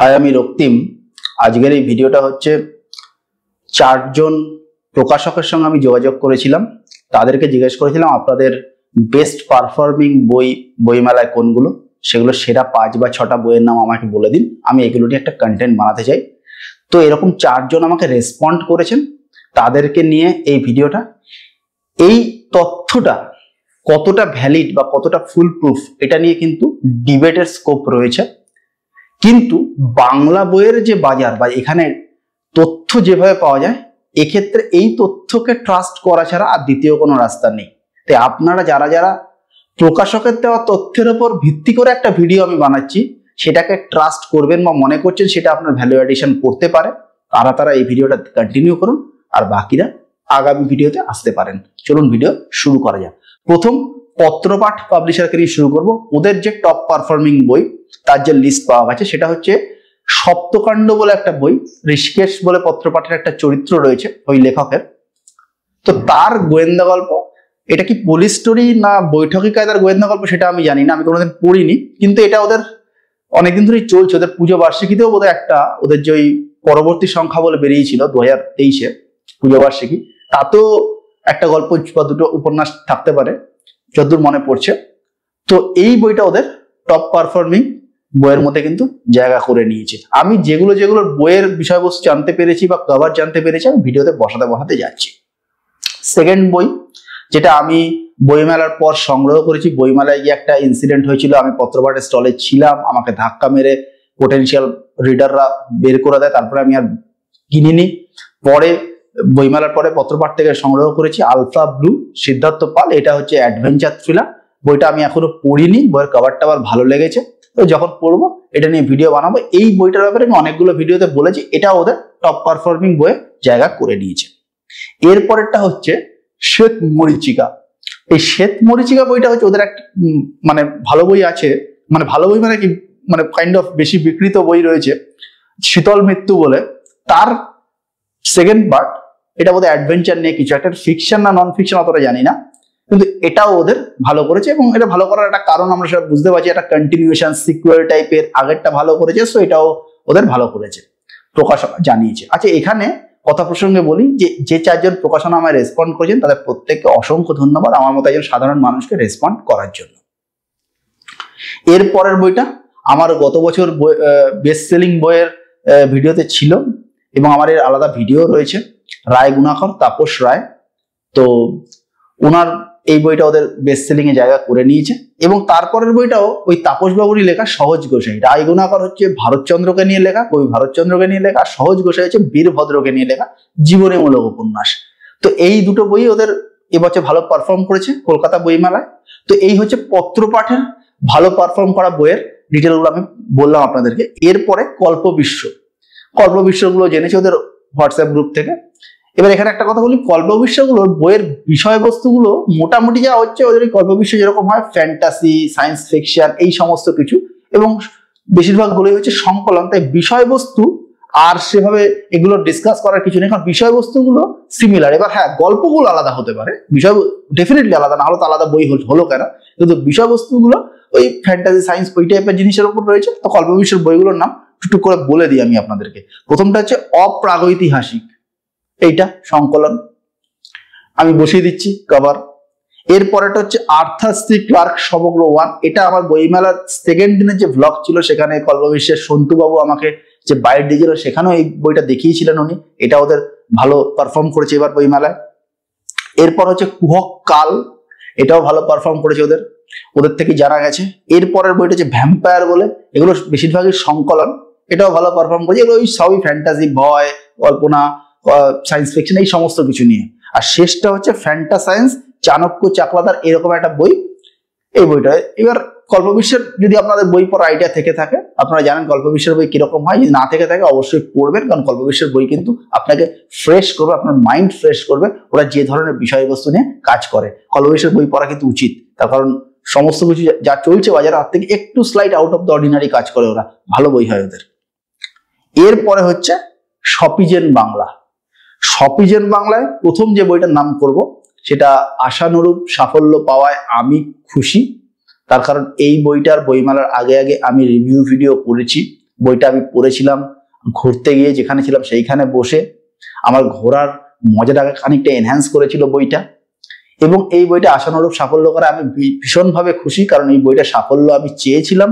High, আমি রক্তিম। আজকের এই ভিডিওটা হচ্ছে চারজন প্রকাশকের সঙ্গে আমি যোগাযোগ করেছিলাম। তাদেরকে জিজ্ঞেস করেছিলাম আপনাদের বেস্ট পারফর্মিং বইমেলায় কোনগুলো, সেগুলো সেরা 5 বা 6টা বইয়ের নাম আমাকে বলে দিন, আমি এগুলো নিয়ে একটা কন্টেন্ট বানাতে চাই। তো এরকম চারজন আমাকে রেসপন্ড করেছেন, তাদেরকে নিয়ে এই ভিডিওটা। এই তথ্যটা কতটা ভ্যালিড বা কতটা ফুল প্রুফ এটা নিয়ে কিন্তু ডিবেটের স্কোপ রয়েছে। কিন্তু বাংলা বইয়ের যে বাজার বা এখানে তথ্য যেভাবে পাওয়া যায়, এক্ষেত্রে এই তথ্যকে ট্রাস্ট করা ছাড়া আর দ্বিতীয় কোনো রাস্তা নেই। তাই আপনারা যারা যারা প্রকাশকের দেওয়া তথ্যের উপর ভিত্তি করে একটা ভিডিও আমি বানাচ্ছি, সেটাকে ট্রাস্ট করবেন বা মনে করছেন সেটা আপনার ভ্যালু অ্যাডিশন করতে পারে, তারা এই ভিডিওটা কন্টিনিউ করুন, আর বাকিরা আগামী ভিডিওতে আসতে পারেন। চলুন ভিডিও শুরু করা যাক। প্রথম পত্রপাঠ পাবলিশারকে নিয়ে শুরু করব। ওদের যে টপ পারফর্মিং বই তার যে লিস্ট পাওয়া গেছে সেটা হচ্ছে সপ্তকাণ্ড বলে একটা বই। ঋষিকেশ বলে পত্রপাঠের একটা চরিত্র রয়েছে ওই লেখকের। তো তার গোয়েন্দা গল্প, এটা কি পুলিশ স্টোরি না বৈঠকি কায়দার গোয়েন্দা গল্প সেটা আমি জানি না, আমি কোনোদিন পড়িনি। কিন্তু এটা ওদের অনেকদিন ধরেই চলছে। ওদের পুজো বার্ষিকীতেও বোধহয় একটা ওদের যে ওই পরবর্তী সংখ্যা বলে বেরিয়েছিল 2023-এ পুজো বার্ষিকী, তাতেও একটা গল্প বা দুটো উপন্যাস থাকতে পারে যতদূর মনে পড়ছে। তো এই বইটা ওদের টপ পারফর্মিং বইয়ের মধ্যে কিন্তু জায়গা করে নিয়েছে। আমি যেগুলো বইয়ের বিষয়বস্তু জানতে পেরেছি বা কভার জানতে পেরেছি, আমি ভিডিওতে বসাতে যাচ্ছি। সেকেন্ড বই যেটা আমি বইমেলার পর সংগ্রহ করেছি, বইমেলায় গিয়ে একটা ইনসিডেন্ট হয়েছিল, আমি পত্রপাঠের স্টলে ছিলাম, আমাকে ধাক্কা মেরে পোটেনশিয়াল রিডাররা বের করে দেয়, তারপরে আমি আর কিনিনি। পরে বইমেলার পরে পত্রপাঠ থেকে সংগ্রহ করেছি আলফা ব্লু, সিদ্ধার্থ পাল। এটা হচ্ছে অ্যাডভেঞ্চার থ্রিলার। বইটা আমি এখনো পড়িনি, বইয়ের কভারটা আমার ভালো লেগেছে। তো যখন পড়বো এটা নিয়ে ভিডিও বানাবো। এই বইটার ব্যাপারে আমি অনেকগুলো ভিডিওতে বলেছি, এটা ওদের টপ পারফর্মিং বইয়ে জায়গা করে নিয়েছে। এরপরেরটা হচ্ছে শ্বেত মরীচিকা। এই শ্বেত মরীচিকা বইটা হচ্ছে ওদের একটা মানে ভালো বই আছে, মানে ভালো বই মানে কি, মানে কাইন্ড অফ বেশি বিকৃত বই রয়েছে, শীতল মৃত্যু বলে। তার সেকেন্ড পার্ট, এটা বোধহয় অ্যাডভেঞ্চার নিয়ে কিছু একটা, ফিকশন না নন ফিকশন অতটা জানি না, কিন্তু এটাও ওদের ভালো করেছে। এবং এটা ভালো করার একটা কারণ আমরা সব বুঝতে পারছি, একটা কন্টিনিউশন সিকুয়েল টাইপের, আগেরটা ভালো করেছে, সো এটাও ওদের ভালো করেছে, প্রকাশক জানিয়েছে। আচ্ছা, এখানে কথা প্রসঙ্গে বলি যে চারজন প্রকাশনা আমায় রেসপন্ড করেছেন তাদের প্রত্যেককে অসংখ্য ধন্যবাদ আমার মতো একজন সাধারণ মানুষকে রেসপন্ড করার জন্য। এর পরের বইটা আমার গত বছর বেস্ট সেলিং বইয়ের ভিডিওতে ছিল এবং আমার এর আলাদা ভিডিও রয়েছে, রায় গুণাকর, তাপস রায়। তো ওনার এই বইটা ওদের বেস্ট সেলিং এ জায়গা করে নিয়েছে। এবং তারপরের বইটাও ওই তাপস বাবুরই লেখা, সহজ গোসাই। রায় গুণাকর হচ্ছে ভারতচন্দ্রকে নিয়ে লেখা, কবি ভারতচন্দ্রকে নিয়ে লেখা। সহজ গোসাই হচ্ছে বীরভদ্রকে নিয়ে লেখা জীবনীমূলক উপন্যাস। তো এই দুটো বই ওদের এবছর ভালো পারফর্ম করেছে কলকাতা বইমেলায়। তো এই হচ্ছে পত্রপাঠের ভালো পারফর্ম করা বইয়ের ডিটেলগুলো আমি বললাম আপনাদেরকে। এরপরে কল্পবিশ্বগুলো জেনেছে ওদের হোয়াটসঅ্যাপ গ্রুপ থেকে। এবার এখানে একটা কথা বলি, কল্পবিশ্বগুলোর বইয়ের বিষয়বস্তুগুলো মোটামুটি যা হচ্ছে, ওদের ওই কল্পবিশ্ব যেরকম হয় ফ্যান্টাসি, সায়েন্স ফিকশন, এই সমস্ত কিছু, এবং বেশিরভাগ বই হচ্ছে সংকলন। তাই বিষয়বস্তু আর সেভাবে এগুলো ডিসকাস করার কিছু নেই, কারণ বিষয়বস্তুগুলো সিমিলার। এবার হ্যাঁ, গল্পগুলো আলাদা হতে পারে, বিষয় ডেফিনেটলি আলাদা, না হলে তো আলাদা বই হলো কেন, কিন্তু বিষয়বস্তুগুলো ওই ফ্যান্টাসি সায়েন্স ওই টাইপের জিনিসের উপর রয়েছে। তো কল্পবিশ্বের বইগুলোর নাম টুকটুক করে বলে দিই আমি আপনাদেরকে। প্রথমটা হচ্ছে অপ্রাগৈতিহাসিক, এইটা সংকলন, আমি বসিয়ে দিচ্ছি কভার। এরপরেটা হচ্ছে আর্থার সি ক্লার্ক সমগ্র 1। এটা আমার বইমেলার সেকেন্ড দিনের যে ব্লগ ছিল সেখানে কল্পবিশ্বের সন্তুবাবু আমাকে যে বাইট দিয়েছিল, সেখানেও এই বইটা দেখিয়েছিলেন উনি। এটা ওদের ভালো পারফর্ম করেছে এবার বইমেলায়। এরপর হচ্ছে কুহক কাল, এটাও ভালো পারফর্ম করেছে ওদের থেকে জানা গেছে। এরপরের বইটা হচ্ছে ভ্যাম্পায়ার বলে, এগুলো বেশিরভাগই সংকলন, এটাও ভালো পারফর্ম করেছে। এগুলো ওই সবই ফ্যান্টাসি, ভয়, কল্পনা, সায়েন্স ফিকশন, এই সমস্ত কিছু নিয়ে। আর শেষটা হচ্ছে ফ্যান্টা সায়েন্স, চাণক্য চাকলাদার, এরকম একটা বই এই বইটা। এবার কল্পবিশ্বের যদি আপনাদের বই পড়ার আইডিয়া থেকে থাকে, আপনারা জানেন কল্পবিশ্বের বই কিরকম হয়, যদি না থেকে থাকে অবশ্যই পড়বেন, কারণ কল্পবিশ্বের বই কিন্তু আপনাকে ফ্রেশ করবে, আপনার মাইন্ড ফ্রেশ করবে। ওরা যে ধরনের বিষয়বস্তু নিয়ে কাজ করে, কল্পবিশ্বের বই পড়া কিন্তু উচিত। তার কারণ সমস্ত কিছু যা চলছে বাজারে তার থেকে একটু slide out of the ordinary কাজ করে ওরা, ভালো বই হয় ওদের। এরপরে হচ্ছে সপিজেন বাংলা। সপিজেন বাংলায় প্রথম যে বইটার নাম করব সেটা আশানুরূপ সাফল্য পাওয়ায় আমি খুশি। তার কারণ এই বইটার বইমেলার আগে আমি রিভিউ ভিডিও করেছি, বইটা আমি পড়েছিলাম ঘুরতে গিয়ে, যেখানে ছিলাম সেইখানে বসে। আমার ঘোরার মজাটাকে খানিকটা এনহ্যান্স করেছিল বইটা, এবং এই বইটা আশানুরূপ সাফল্য করে আমি ভীষণভাবে খুশি, কারণ এই বইটা সাফল্য আমি চেয়েছিলাম।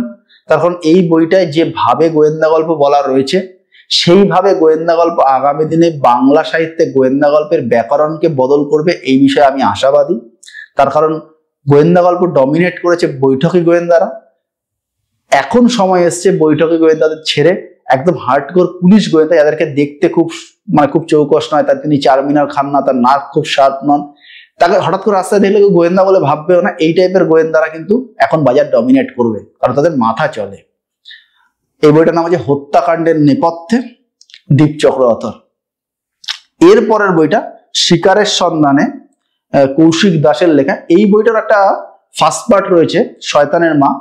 তার কারণ এই বইটায় যেভাবে গোয়েন্দা গল্প বলা রয়েছে, সেইভাবে গোয়েন্দা গল্প আগামী দিনে বাংলা সাহিত্যে গোয়েন্দা গল্পের ব্যাকরণকে বদল করবে, এই বিষয়ে আমি আশাবাদী। তার কারণ গোয়েন্দা গল্প ডমিনেট করেছে বৈঠকি গোয়েন্দারা। এখন সময় এসছে বৈঠকি গোয়েন্দাদের ছেড়ে একদম হার্ডকোর পুলিশ গোয়েন্দা, যাদেরকে দেখতে খুব খুব চৌকস নয়, তার তিনি চারমিনার খান না, তার নাক খুব শার্প নন, তাকে হঠাৎ করে রাস্তায় দেখলে কেউ গোয়েন্দা বলে ভাববেও না। এই টাইপের গোয়েন্দারা কিন্তু এখন বাজার ডমিনেট করবে, কারণ তাদের মাথা চলে। এই বইটার নাম হচ্ছে হত্যাকাণ্ডের নেপথ্যে, দীপ চক্রবর্তী। এর পরের বইটা শিকারের সন্ধানে, কৌশিক দাসের লেখা। এই বইটার একটা ফার্স্ট পার্ট রয়েছে, শয়তানের মা।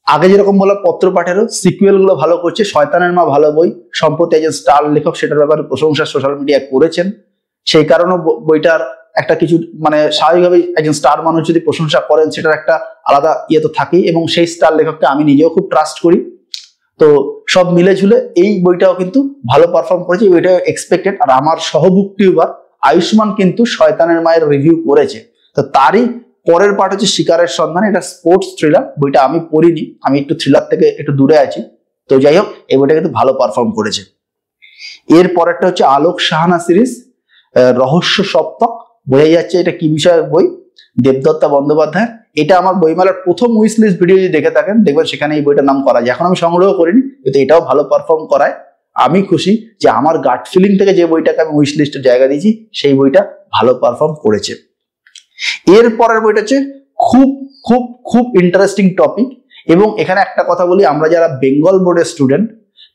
আগে যেরকম বললাম পত্র পাঠেরও সিকুয়েল গুলো ভালো করছে, শয়তানের মা ভালো বই। সম্প্রতি একজন স্টার লেখক সেটার ব্যাপারে প্রশংসা সোশ্যাল মিডিয়ায় করেছেন। সেই কারণে বইটার একটা কিছু স্বাভাবিকভাবেই একজন স্টার মানুষ যদি প্রশংসা করেন, সেটার একটা আলাদা ইয়ে তো থাকেই, এবং সেই স্টার লেখককে আমি নিজেও খুব ট্রাস্ট করি। তো সব মিলে ঝুলে এই বইটাও কিন্তু ভালো পারফর্ম করেছে, বইটা এক্সপেক্টেড। আর আমার সহবুক টিউবার আয়ুষ্মান কিন্তু শয়তানের মায়ের রিভিউ করেছে। তো তারই পরের পার্ট হচ্ছে শিকারের সন্ধান। এটা স্পোর্টস থ্রিলার, বইটা আমি পড়িনি, আমি একটু থ্রিলার থেকে একটু দূরে আছি। তো যাই হোক, এই বইটা কিন্তু ভালো পারফর্ম করেছে। এর পরেরটা হচ্ছে আলোক সাহানা সিরিজ, রহস্য সপ্তক। বোঝাই যাচ্ছে এটা কি বিষয়ের বই, দেবদত্তা বন্দ্যোপাধ্যায়। এটা আমার বইমেলার প্রথম উইশ লিস্ট ভিডিও যদি দেখে থাকেন, দেখবেন সেখানে এই বইটার নাম করা যায়। এখন আমি সংগ্রহ করিনি, কিন্তু এটাও ভালো পারফর্ম করায়। আমি খুশি যে আমার গাট ফিলিং থেকে যে বইটাকে আমি উইশ লিস্টের জায়গা দিয়েছি, সেই বইটা ভালো পারফর্ম করেছে। এর পরের বইটা হচ্ছে খুব খুব খুব ইন্টারেস্টিং টপিক, এবং এখানে একটা কথা বলি, আমরা যারা বেঙ্গল বোর্ডের স্টুডেন্ট,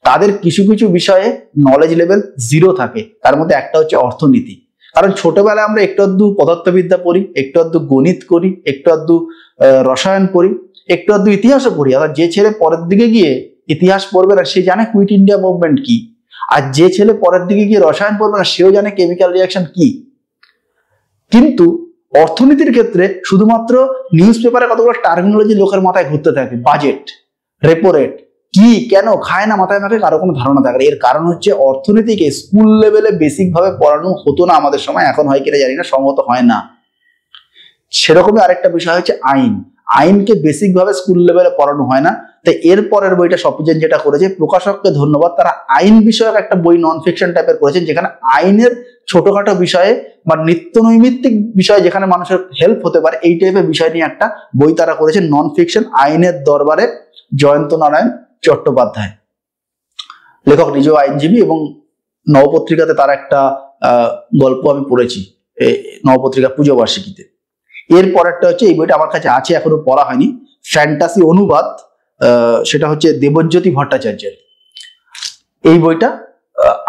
তাদের কিছু কিছু বিষয়ে নলেজ লেভেল 0 থাকে। তার মধ্যে একটা হচ্ছে অর্থনীতি। কারণ ছোটবেলায় আমরা একটু আধটু পদার্থবিদ্যা পড়ি, একটু আধটু গণিত করি, একটু আধটু রসায়ন পড়ি, একটু আধটু ইতিহাসও পড়ি। আর যে ছেলে পরের দিকে গিয়ে ইতিহাস পড়বে না, সে জানে কুইট ইন্ডিয়া মুভমেন্ট কি। আর যে ছেলে পরের দিকে গিয়ে রসায়ন পড়বে না, সেও জানে কেমিক্যাল রিয়াকশন কি। কিন্তু অর্থনীতির ক্ষেত্রে শুধুমাত্র নিউজ পেপারে কতগুলো টার্মিনোলজি লোকের মাথায় ঘুরতে থাকে। বাজেট, রেপো রেট, কি কেন খায় না মাথায় মাথায় কারো কোনো ধারণা থাকে। এর কারণ হচ্ছে অর্থনীতিকে স্কুল লেভেলে বেসিক ভাবে পড়ানো হতো না আমাদের সময়, এখন হয় কিনা জানি না, সম্ভবত হয় না। সেরকমই আরেকটা বিষয় হচ্ছে আইন। আইনকে বেসিক ভাবে স্কুল লেভেলে পড়ানো হয় না। তাই এর পরের বইটা সপিজেন যেটা করেছে, প্রকাশককে ধন্যবাদ, তারা আইন বিষয়ক একটা বই নন ফিকশন টাইপের করেছেন, যেখানে আইনের ছোটখাটো বিষয়ে বা নিত্য নৈমিত্তিক বিষয়ে যেখানে মানুষের হেল্প হতে পারে, এই টাইপের বিষয় নিয়ে একটা বই তারা করেছেন, নন ফিকশন, আইনের দরবারে, জয়ন্ত নারায়ণ চট্টোপাধ্যায়। লেখক নিজেও আইনজীবী, এবং নবপত্রিকাতে তার একটা গল্প আমি পড়েছি, নবপত্রিকা পুজো বার্ষিকীতে। এর পরেরটা হচ্ছে, এই বইটা আমার কাছে আছে, এখনো পড়া হয়নি, ফ্যান্টাসি অনুবাদ, সেটা হচ্ছে দেবজ্যোতি ভট্টাচার্যের। এই বইটা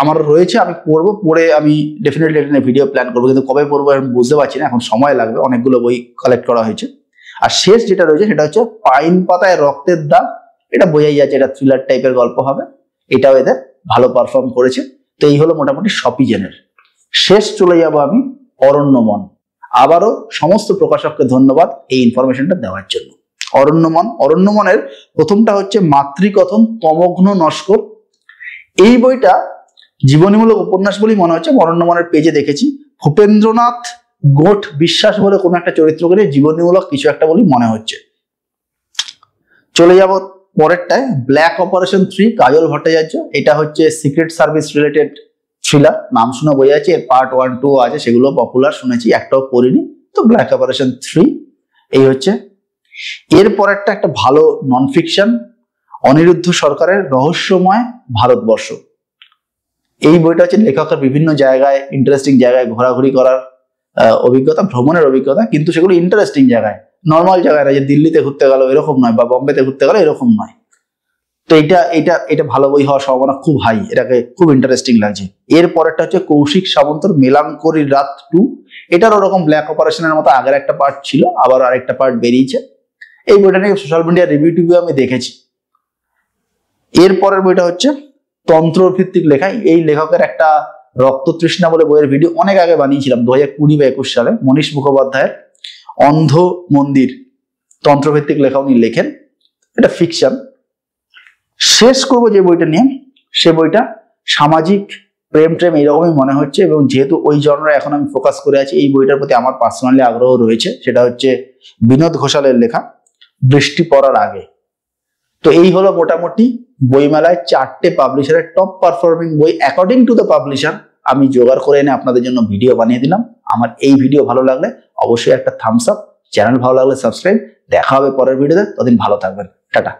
আমার রয়েছে, আমি পড়বো, পড়ে আমি ডেফিনেটলি এটা নিয়ে ভিডিও প্ল্যান করবো, কিন্তু কবে পড়বো আমি বুঝতে পারছি না, এখন সময় লাগবে, অনেকগুলো বই কালেক্ট করা হয়েছে। আর শেষ যেটা রয়েছে সেটা হচ্ছে পাইন পাতায় রক্তের দাগ। এটা বোঝাই যাচ্ছে এটা থ্রিলার টাইপের গল্প হবে, এটাও এদের ভালো পারফর্ম করেছে। তো এই হলো মোটামুটি সপিজেনের। শেষ চলে যাব আমি অরণ্যমন। আবারও সমস্ত প্রকাশককে ধন্যবাদ এই ইনফরমেশনটা দেওয়ার জন্য। অরণ্যমনের প্রথমটা হচ্ছে মাতৃকথন তমঘ্ন নস্কর। এই বইটা জীবনীমূলক উপন্যাস বলেই মনে হচ্ছে, অরণ্যমনের পেজে দেখেছি ভূপেন্দ্রনাথ গোঠ বিশ্বাস বলে কোনো একটা চরিত্র করে জীবনীমূলক কিছু একটা বলেই মনে হচ্ছে। চলে যাব পরেরটায়, ব্ল্যাক অপারেশন 3, কাজল ভট্টাচার্য। এটা হচ্ছে সিক্রেট সার্ভিস রিলেটেড থ্রিলার, নাম শুনে বোঝা যাচ্ছে এর পার্ট 1, 2 আছে, সেগুলো পপুলার শুনেছি, একটাও পড়িনি। তো ব্ল্যাক অপারেশন 3 এই হচ্ছে। এর পরেরটা একটা ভালো নন ফিকশন, অনিরুদ্ধ সরকারের রহস্যময় ভারতবর্ষ। এই বইটা হচ্ছে লেখকের বিভিন্ন জায়গায়, ইন্টারেস্টিং জায়গায় ঘোরাঘুরি করার অভিজ্ঞতা, ভ্রমণের অভিজ্ঞতা, কিন্তু সেগুলো ইন্টারেস্টিং জায়গায়, নর্মাল জায়গায় না যে দিল্লিতে ঘুরতে গেল এরকম নয়, বা বম্বেতে ঘুরতে গেল এরকম নয়। তো এটা ভালো বই হওয়ার সম্ভাবনা খুব হাই, এটাকে খুব ইন্টারেস্টিং লাগছে। এর পরেরটা হচ্ছে কৌশিক সামন্তর মেলাঙ্করির রাত 2। এটার ওরকম ব্ল্যাক অপারেশনের মতো আগের একটা পার্ট ছিল, আবার আরেকটা পার্ট বেরিয়েছে। এই বইটা নিয়ে সোশ্যাল মিডিয়া রিভিউ টিভিউ আমি দেখেছি। এর পরের বইটা হচ্ছে তন্ত্র ভিত্তিক লেখা। এই লেখকের একটা রক্ত তৃষ্ণা বলে বইয়ের ভিডিও অনেক আগে বানিয়েছিলাম, 2020 বা 21 সালে, মনীষ মুখোপাধ্যায়ের অন্ধ মন্দির, তন্ত্রভিত্তিক লেখা উনি লেখেন, এটা ফিকশন। শেষ করব যে বইটা নিয়ে, সে বইটা সামাজিক প্রেম ট্রেম এইরকমই মনে হচ্ছে, এবং যেহেতু ওই জনরা এখন আমি ফোকাস করে আছি, এই বইটার প্রতি আমার পার্সোনালি আগ্রহ রয়েছে। সেটা হচ্ছে বিনোদ ঘোষালের লেখা বৃষ্টি পড়ার আগে। তো এই হলো মোটামুটি বইমেলায় 4টে পাবলিশারের টপ পারফর্মিং বই অ্যাকর্ডিং টু দ্য পাবলিশার আমি জোগাড় করে এনে আপনাদের জন্য ভিডিও বানিয়ে দিলাম। আমার এই ভিডিও ভালো লাগলে অবশ্যই একটা থামস আপ, চ্যানেল ভালো লাগলে সাবস্ক্রাইব। দেখা হবে পরের ভিডিওতে, ততদিন ভালো থাকবেন, টাটা।